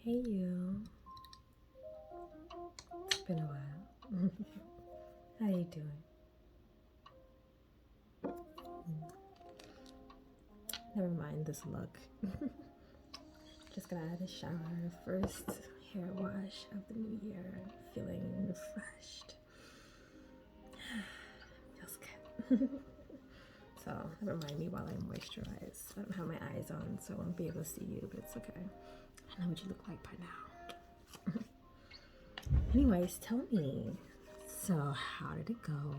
Hey you. It's been a while. How you doing? Never mind this look. Just got out of the shower. First hair wash of the new year. Feeling refreshed. Feels good. So remind me while I moisturize. I don't have my eyes on, so I won't be able to see you, but it's okay. I know what you look like by now. Anyways, tell me. So how did it go?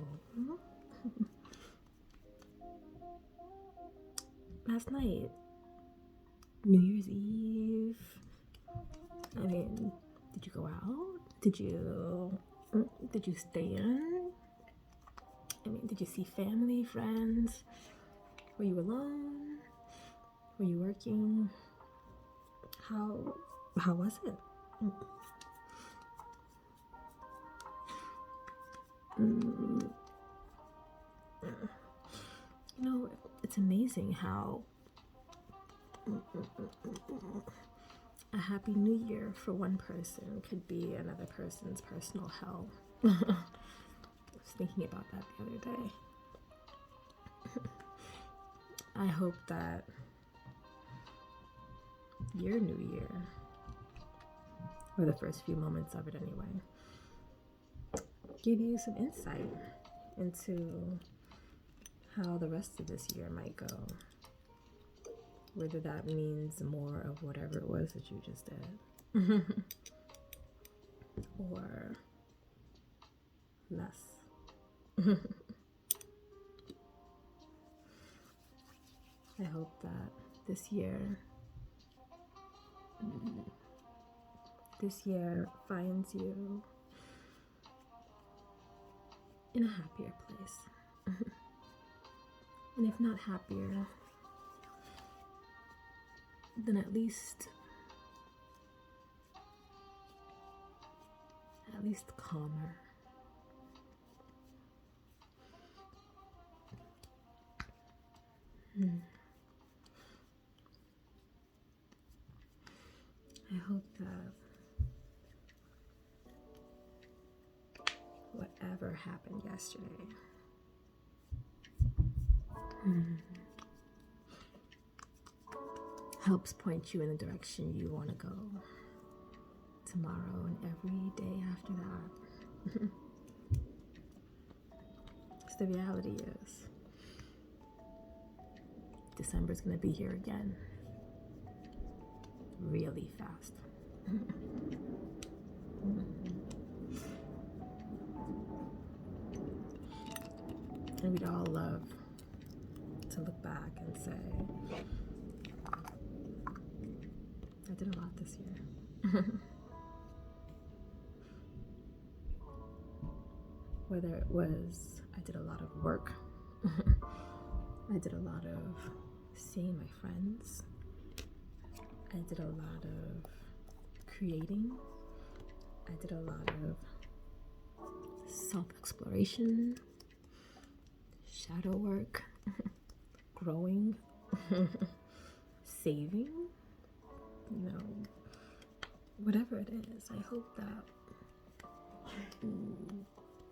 Last night, New Year's Eve. I mean, did you go out? Did you stay in? I mean, did you see family, friends? Were you alone? Were you working? How was it? You know, it's amazing how a happy new year for one person could be another person's personal hell. I was thinking about that the other day. I hope that your new year, or the first few moments of it anyway, give you some insight into how the rest of this year might go. Whether that means more of whatever it was that you just did, or less. I hope that this year finds you in a happier place. And if not happier, then at least calmer. I hope that whatever happened yesterday helps point you in the direction you want to go tomorrow and every day after that. Because the reality is, December's going to be here again. Really fast. And we'd all love to look back and say, I did a lot this year. Whether it was, I did a lot of work. I did a lot of seeing my friends. I did a lot of creating. I did a lot of self-exploration, shadow work, growing, saving, you know, whatever it is. I hope that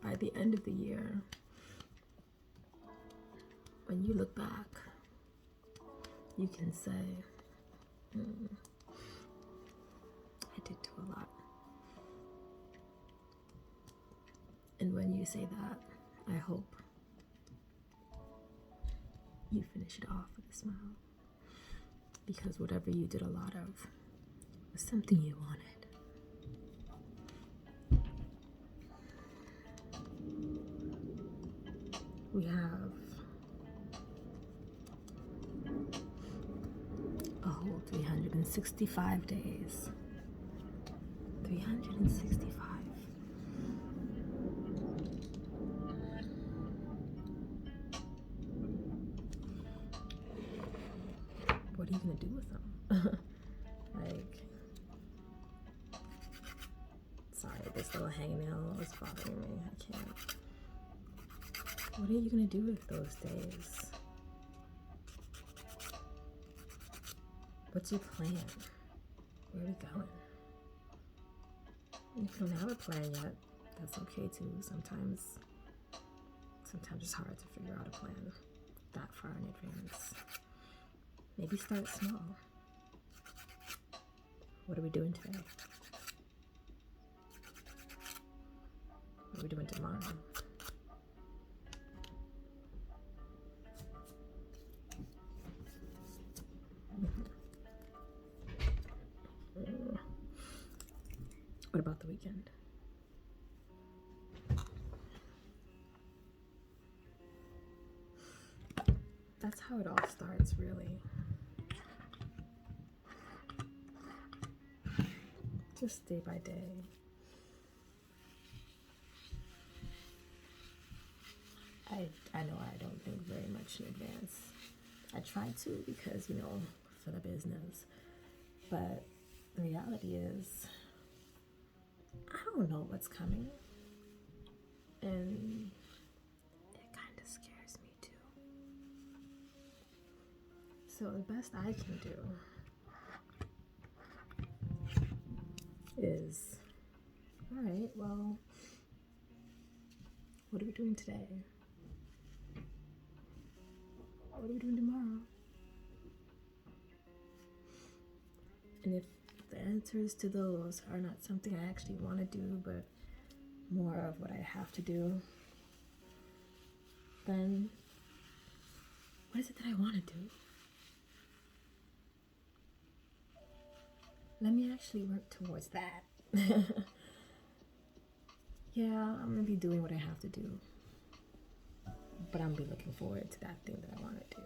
by the end of the year, when you look back, you can say, I did do a lot. And when you say that, I hope you finish it off with a smile. Because whatever you did a lot of was something you wanted. We have a whole 365 days. 365. What are you gonna do with them? Sorry, this little hangnail is bothering me. I can't. What are you gonna do with those days? What's your plan? Where are we going? And if you don't have a plan yet, that's okay too. Sometimes it's hard to figure out a plan that far in advance. Maybe start small. What are we doing today? What are we doing tomorrow? What about the weekend? That's how it all starts, really. Just day by day. I know I don't think very much in advance. I try to because, for the business. But the reality is, I don't know what's coming. And it kind of scares me too. So the best I can do is, all right, well, what are we doing today? What are we doing tomorrow? And if the answers to those are not something I actually want to do, but more of what I have to do, then what is it that I want to do? Let me actually work towards that. Yeah, I'm going to be doing what I have to do. But I'm going to be looking forward to that thing that I want to do.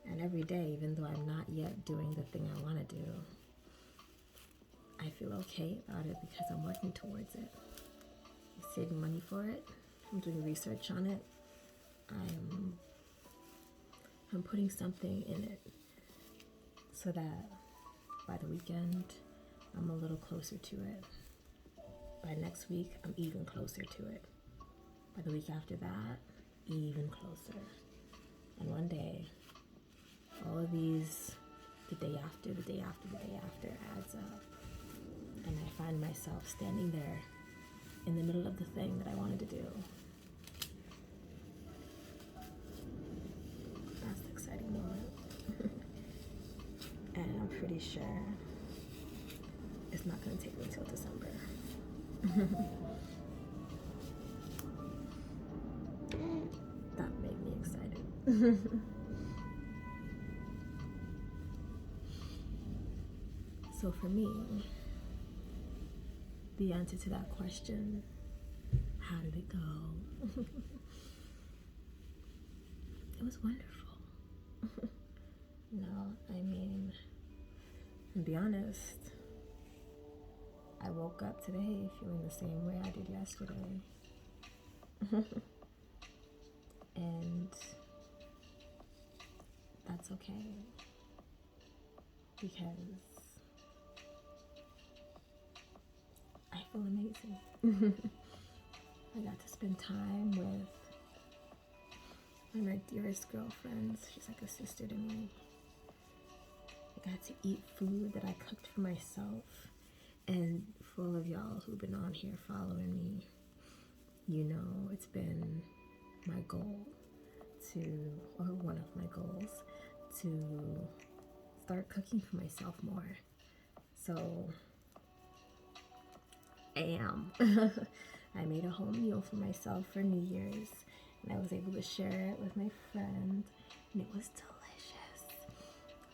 And every day, even though I'm not yet doing the thing I want to do, I feel okay about it because I'm working towards it. I'm saving money for it. I'm doing research on it. I'm putting something in it so that by the weekend, I'm a little closer to it. By next week, I'm even closer to it. By the week after that, even closer. And one day, all of these, the day after adds up. And I find myself standing there in the middle of the thing that I wanted to do. That's the exciting moment. And I'm pretty sure it's not going to take me till December. That made me excited. So for me, the answer to that question, how did it go? It was wonderful. No, I mean, to be honest, I woke up today feeling the same way I did yesterday. And that's okay. Because I feel amazing. I got to spend time with one of my dearest girlfriends. She's like a sister to me. I got to eat food that I cooked for myself. And for all of y'all who've been on here following me, it's been my goal or one of my goals, to start cooking for myself more. So I am. I made a home meal for myself for New Year's, and I was able to share it with my friend, and it was delicious.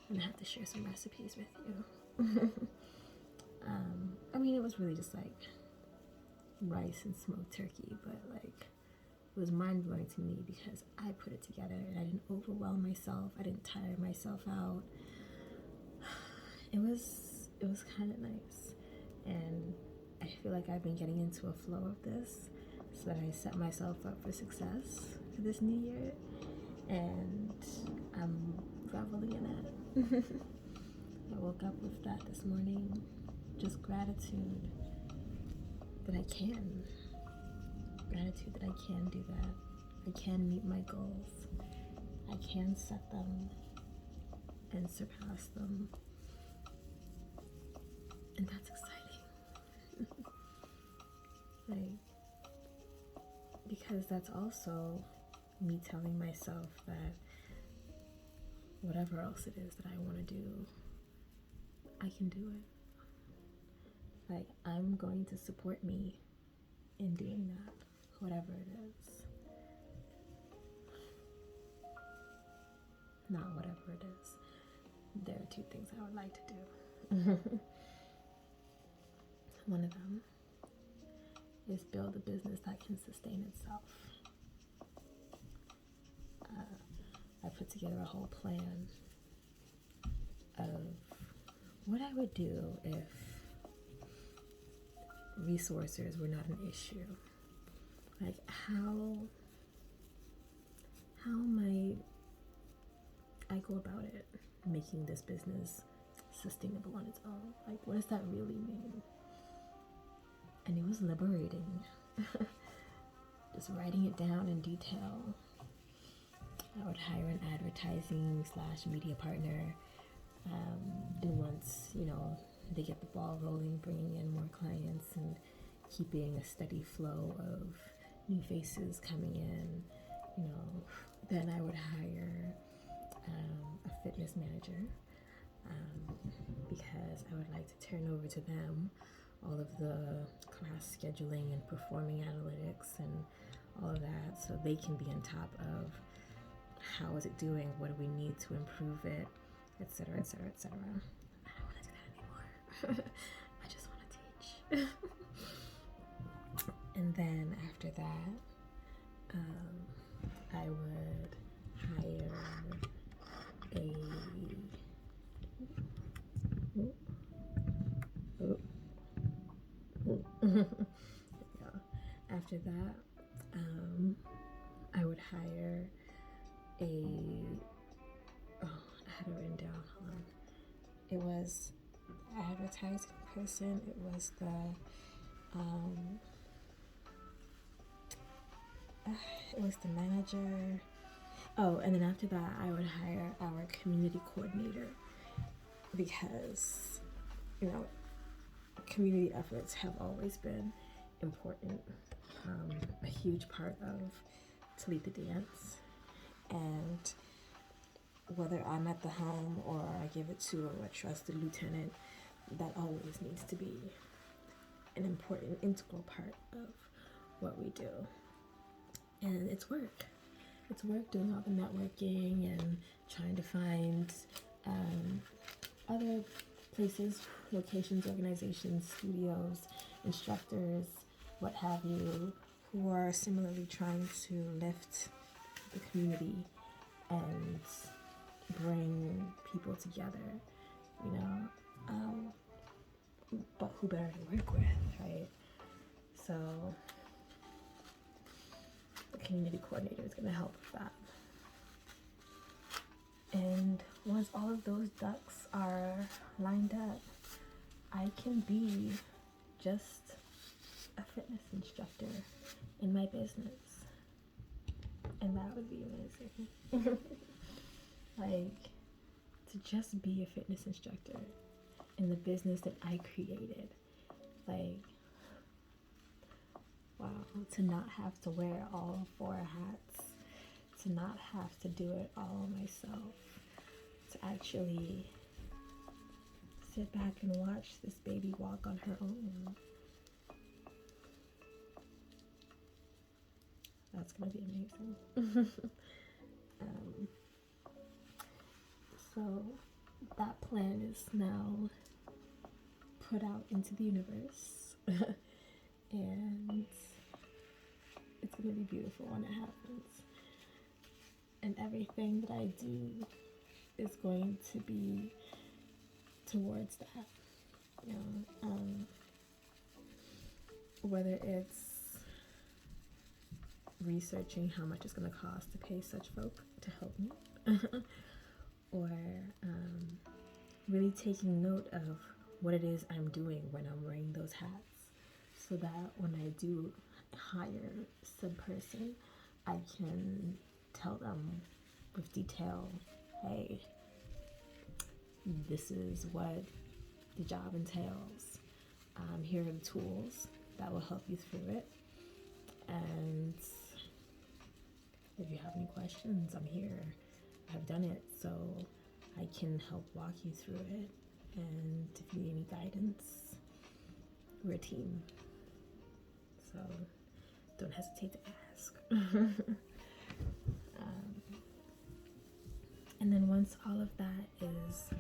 And I have to share some recipes with you. It was really just like rice and smoked turkey, but it was mind-blowing to me because I put it together and I didn't overwhelm myself. I didn't tire myself out. It was kind of nice, and I feel like I've been getting into a flow of this so that I set myself up for success for this new year, and I'm reveling in it. I woke up with that this morning, just gratitude that I can. Gratitude that I can do that. I can meet my goals. I can set them and surpass them. And that's exciting. because that's also me telling myself that whatever else it is that I want to do, I can do it. Like, I'm going to support me in doing that, whatever it is. Not whatever it is. There are 2 things I would like to do. One of them is build a business that can sustain itself. I put together a whole plan of what I would do if resources were not an issue. Like, how might I go about it, making this business sustainable on its own? Like, what does that really mean? And it was liberating. Just writing it down in detail. I would hire an advertising / media partner, and once, they get the ball rolling, bringing in more clients and keeping a steady flow of new faces coming in, then I would hire a fitness manager, because I would like to turn over to them all of the class scheduling and performing analytics and all of that, so they can be on top of how is it doing, what do we need to improve it, etc., etc., etc. I don't want to do that anymore. I just want to teach. And then after that, I would hire a after that, I would hire I had it written down, hold on. It was the advertising person, it was the manager. Oh, and then after that, I would hire our community coordinator, because, community efforts have always been important, a huge part of To Lead the Dance. And whether I'm at the helm or I give it to a trusted lieutenant, that always needs to be an important, integral part of what we do. And it's work. It's work doing all the networking and trying to find other places, locations, organizations, studios, instructors, what have you, who are similarly trying to lift the community and bring people together, but who better to work with, right? So the community coordinator is going to help with that. And once all of those ducks are lined up, I can be just a fitness instructor in my business. And that would be amazing. Like, to just be a fitness instructor in the business that I created. Like, wow, to not have to wear all 4 hats, to not have to do it all myself, to actually sit back and watch this baby walk on her own. That's gonna be amazing. So that plan is now put out into the universe, and it's gonna be beautiful when it happens. And everything that I do is going to be towards that. Whether it's researching how much it's going to cost to pay such folk to help me, or really taking note of what it is I'm doing when I'm wearing those hats, so that when I do hire some person, I can tell them with detail, hey, this is what the job entails. Here are the tools that will help you through it. And If you have any questions, I'm here. I've done it, so I can help walk you through it. And if you need any guidance, we're a team. So don't hesitate to ask. And then once all of that is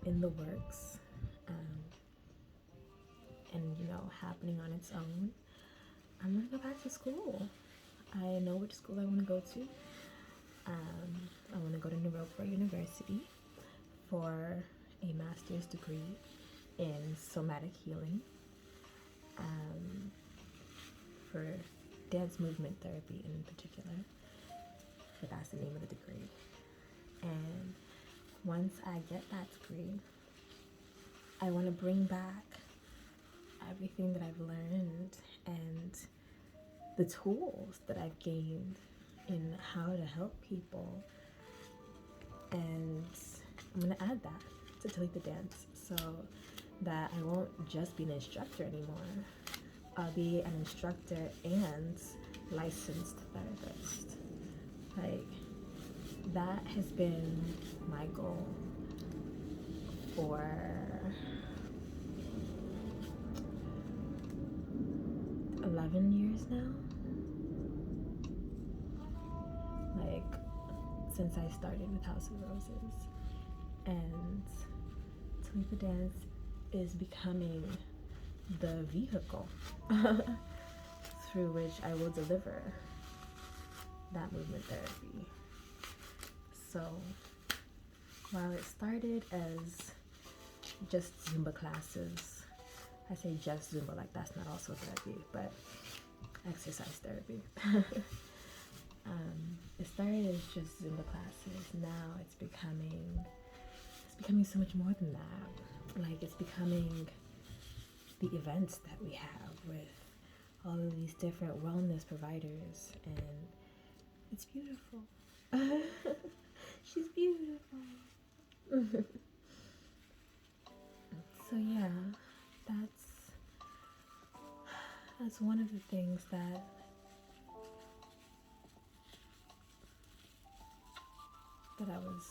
in the works, and happening on its own, I'm gonna go back to school. I know which school I want to go to. I want to go to New York University for a master's degree in somatic healing, for dance movement therapy in particular, but that's the name of the degree. And once I get that degree, I want to bring back everything that I've learned and the tools that I've gained in how to help people, and I'm going to add that to Delete the Dance, so that I won't just be an instructor anymore. I'll be an instructor and licensed therapist. Like, that has been my goal for 11 years now. Like, since I started with House of Roses. And Delete the Dance is becoming the vehicle through which I will deliver that movement therapy. So while it started as just Zumba classes, I say just Zumba, like that's not also therapy, but exercise therapy. It started as just Zumba classes. Now it's becoming so much more than that. Like, it's becoming the events that we have with all of these different wellness providers, and it's beautiful. She's beautiful. So yeah, that's one of the things that I was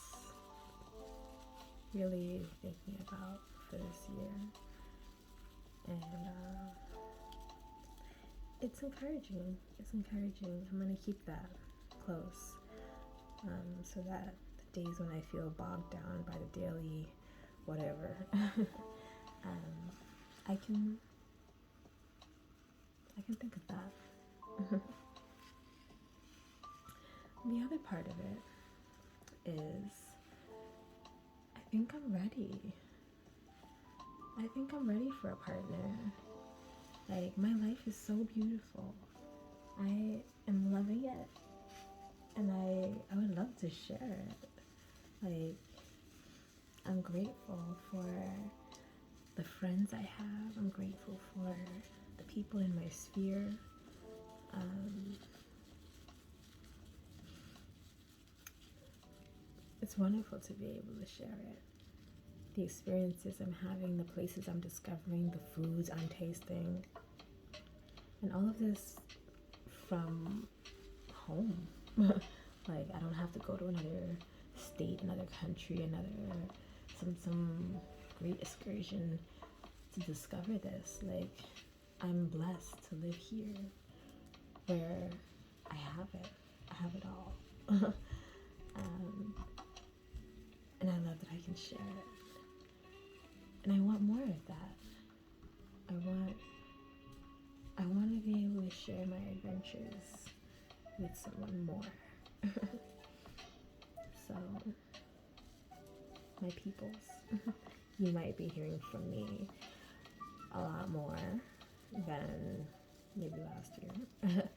really thinking about for this year. And it's encouraging. I'm going to keep that close, so that the days when I feel bogged down by the daily whatever, I can think of that. The other part of it is, I think I'm ready. I think I'm ready for a partner. Like, my life is so beautiful. I am loving it. And I would love to share it. Like, I'm grateful for the friends I have. I'm grateful for the people in my sphere. It's wonderful to be able to share it. The experiences I'm having, the places I'm discovering, the foods I'm tasting, and all of this from home. Like, I don't have to go to another state, another country, some great excursion to discover this. Like, I'm blessed to live here where I have it all. And I love that I can share it. And I want more of that. I want to be able to share my adventures with someone more. So, my peoples, you might be hearing from me a lot more than maybe last year.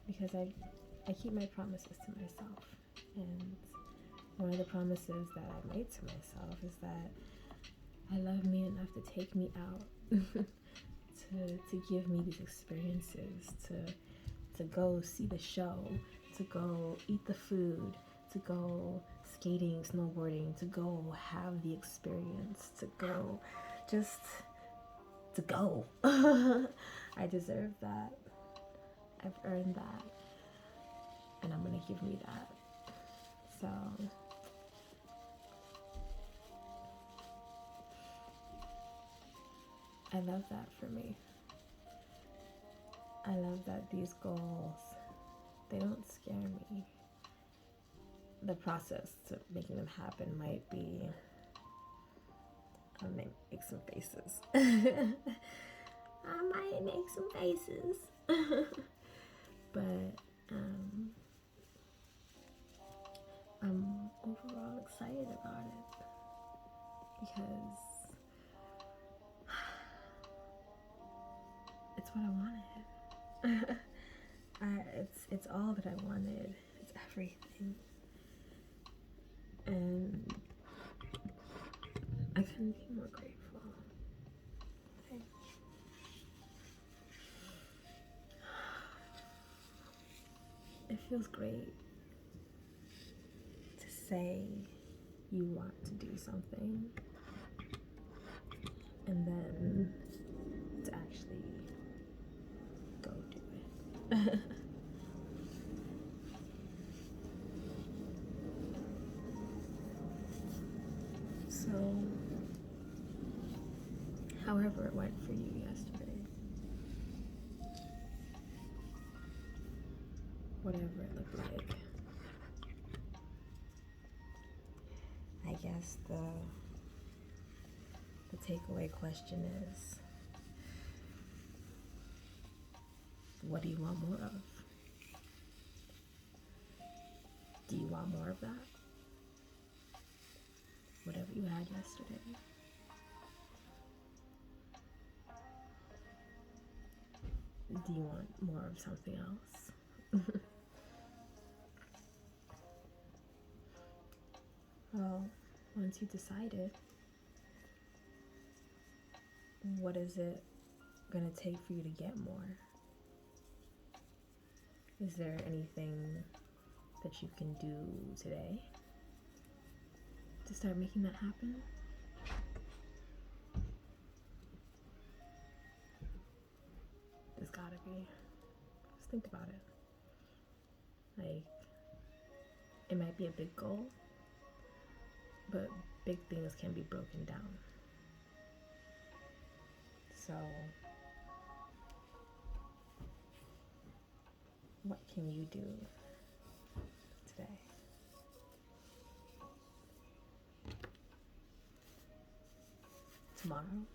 Because I keep my promises to myself. And one of the promises that I made to myself is that I love me enough to take me out, to give me these experiences, to go see the show, to go eat the food, to go skating, snowboarding, to go have the experience, to go just to go. I deserve that. I've earned that. And I'm gonna give me that. So I love that for me. I love that these goals, they don't scare me. The process to making them happen might be, I might make some faces. I might make some faces. But I'm overall excited about it because it's what I wanted. It's all that I wanted. It's everything. And I couldn't be more grateful. Okay. It feels great to say you want to do something and then to actually go do it. So, however it went for you yesterday, whatever it looked like, I guess the takeaway question is, what do you want more of? Do you want more of that? Whatever you had yesterday. Do you want more of something else? Well, once you decided, what is it gonna take for you to get more? Is there anything that you can do today to start making that happen? There's gotta be. Just think about it. Like, it might be a big goal, but big things can be broken down. So, what can you do today? Tomorrow?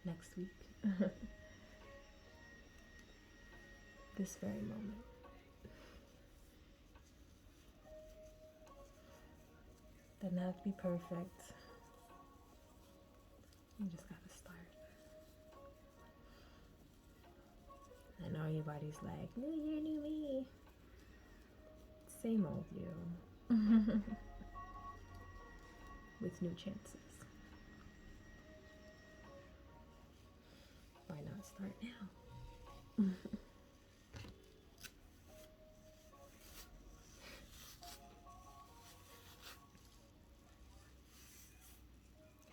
Next week? This very moment? Doesn't have to be perfect. You just gotta start. I know everybody's like, new year, new me. Same old you. With new chances. Why not start now?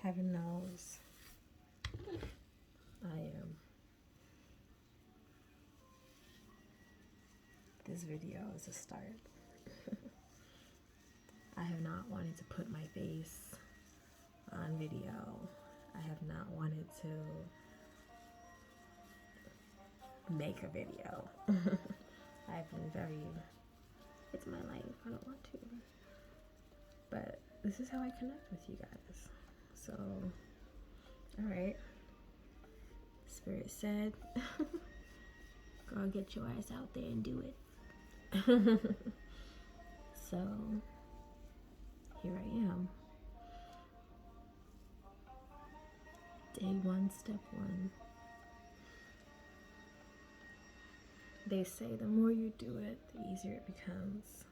Heaven knows I am. This video is a start. I have not wanted to put my face on video. I have not wanted to make a video. I've been very, it's my life, I don't want to. But this is how I connect with you guys. So, alright. Spirit said, girl, get your ass out there and do it. So, here I am. Day one, step one. They say the more you do it, the easier it becomes.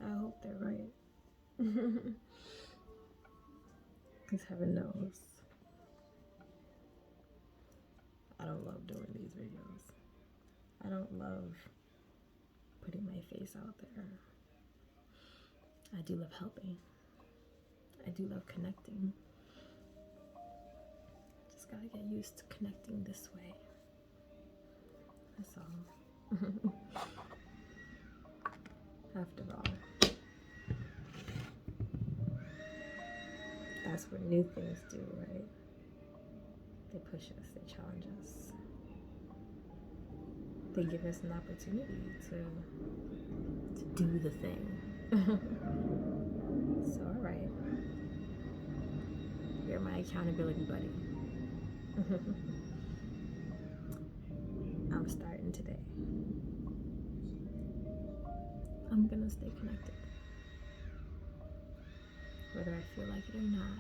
I hope they're right. Because heaven knows, I don't love doing these videos. I don't love putting my face out there. I do love helping. I do love connecting. Just gotta get used to connecting this way. That's all. After all, that's what new things do, right? They push us, they challenge us. They give us an opportunity to do the thing. So, all right. You're my accountability buddy. I'm starting today. I'm gonna stay connected, whether I feel like it or not.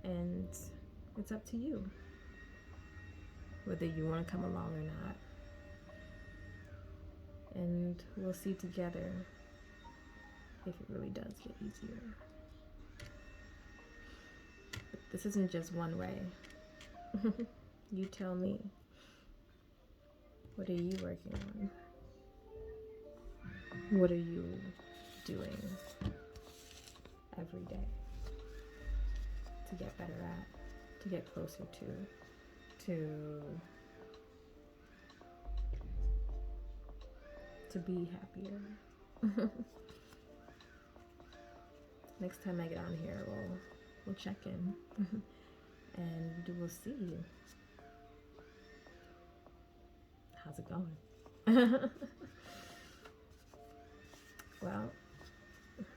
And it's up to you whether you want to come along or not. And we'll see together if it really does get easier. But this isn't just one way. You tell me. What are you working on? What are you doing every day to get better at, to get closer to be happier? Next time I get on here, we'll check in and we'll see. How's it going? Well,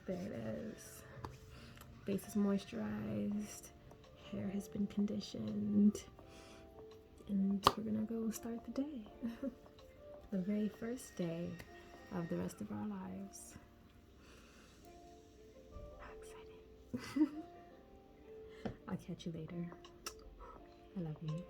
there it is. Face is moisturized, hair has been conditioned, and we're gonna go start the day. The very first day of the rest of our lives. How exciting. I'll catch you later. I love you.